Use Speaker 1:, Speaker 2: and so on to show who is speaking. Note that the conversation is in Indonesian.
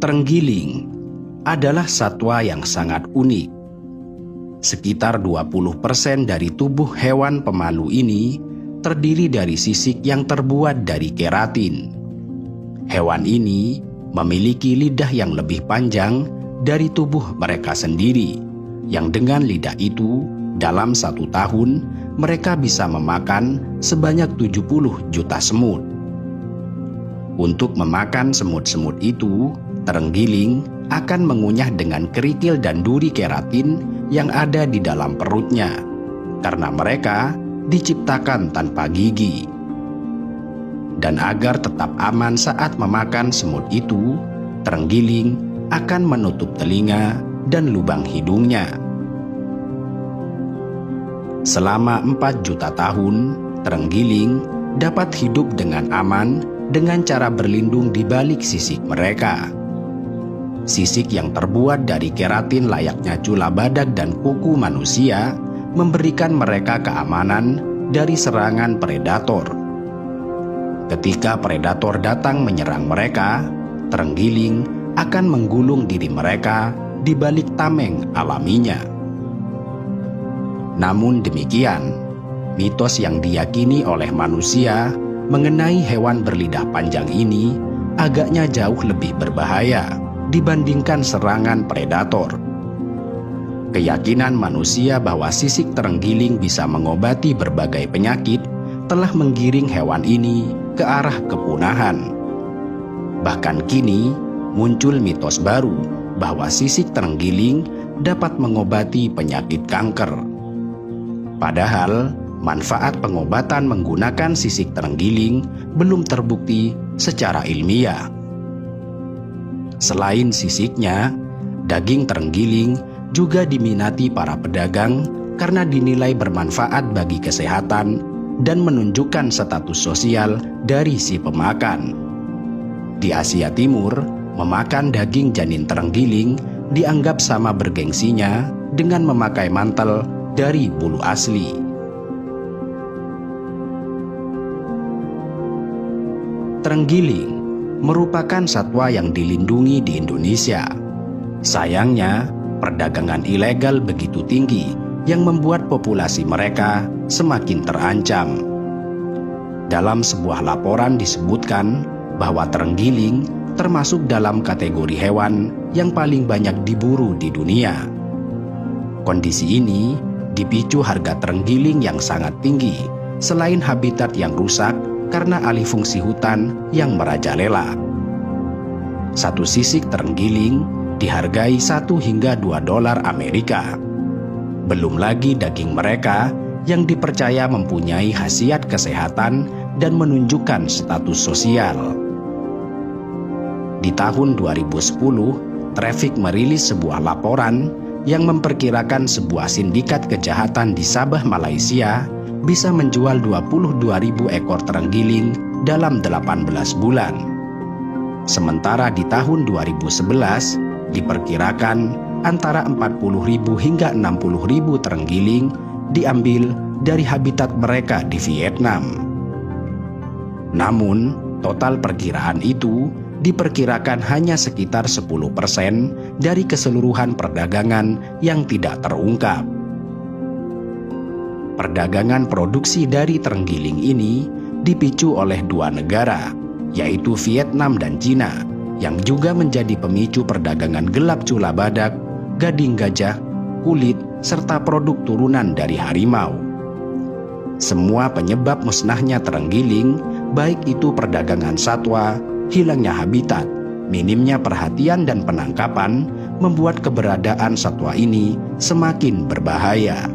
Speaker 1: Terenggiling adalah satwa yang sangat unik. Sekitar 20% dari tubuh hewan pemalu ini terdiri dari sisik yang terbuat dari keratin. Hewan ini memiliki lidah yang lebih panjang dari tubuh mereka sendiri, yang dengan lidah itu dalam 1 tahun mereka bisa memakan sebanyak 70 juta semut. Untuk memakan semut-semut itu, terenggiling akan mengunyah dengan kerikil dan duri keratin yang ada di dalam perutnya, karena mereka diciptakan tanpa gigi. Dan agar tetap aman saat memakan semut itu, terenggiling akan menutup telinga dan lubang hidungnya. Selama 4 juta tahun, terenggiling dapat hidup dengan aman dengan cara berlindung di balik sisik mereka. Sisik yang terbuat dari keratin layaknya cula badak dan kuku manusia memberikan mereka keamanan dari serangan predator. Ketika predator datang menyerang mereka, terenggiling akan menggulung diri mereka di balik tameng alaminya. Namun demikian, mitos yang diyakini oleh manusia mengenai hewan berlidah panjang ini agaknya jauh lebih berbahaya dibandingkan serangan predator. Keyakinan manusia bahwa sisik terenggiling bisa mengobati berbagai penyakit telah menggiring hewan ini ke arah kepunahan. Bahkan kini muncul mitos baru bahwa sisik terenggiling dapat mengobati penyakit kanker. Padahal manfaat pengobatan menggunakan sisik terenggiling belum terbukti secara ilmiah. Selain sisiknya, daging terenggiling juga diminati para pedagang karena dinilai bermanfaat bagi kesehatan dan menunjukkan status sosial dari si pemakan. Di Asia Timur, memakan daging janin terenggiling dianggap sama bergengsinya dengan memakai mantel dari bulu asli. Terenggiling merupakan satwa yang dilindungi di Indonesia. Sayangnya, perdagangan ilegal begitu tinggi yang membuat populasi mereka semakin terancam. Dalam sebuah laporan disebutkan bahwa terenggiling termasuk dalam kategori hewan yang paling banyak diburu di dunia. Kondisi ini dipicu harga terenggiling yang sangat tinggi, selain habitat yang rusak karena alih fungsi hutan yang merajalela. Satu sisik terenggiling dihargai 1 hingga 2 dolar Amerika. Belum lagi daging mereka yang dipercaya mempunyai khasiat kesehatan dan menunjukkan status sosial. Di tahun 2010, Traffic merilis sebuah laporan yang memperkirakan sebuah sindikat kejahatan di Sabah, Malaysia bisa menjual 22.000 ekor terenggiling dalam 18 bulan. Sementara di tahun 2011 diperkirakan antara 40.000 hingga 60.000 terenggiling diambil dari habitat mereka di Vietnam. Namun, total perkiraan itu diperkirakan hanya sekitar 10% dari keseluruhan perdagangan yang tidak terungkap. Perdagangan produksi dari terenggiling ini dipicu oleh 2 negara, yaitu Vietnam dan Cina, yang juga menjadi pemicu perdagangan gelap cula badak, gading gajah, kulit, serta produk turunan dari harimau. Semua penyebab musnahnya terenggiling, baik itu perdagangan satwa, hilangnya habitat, minimnya perhatian dan penangkapan, membuat keberadaan satwa ini semakin berbahaya.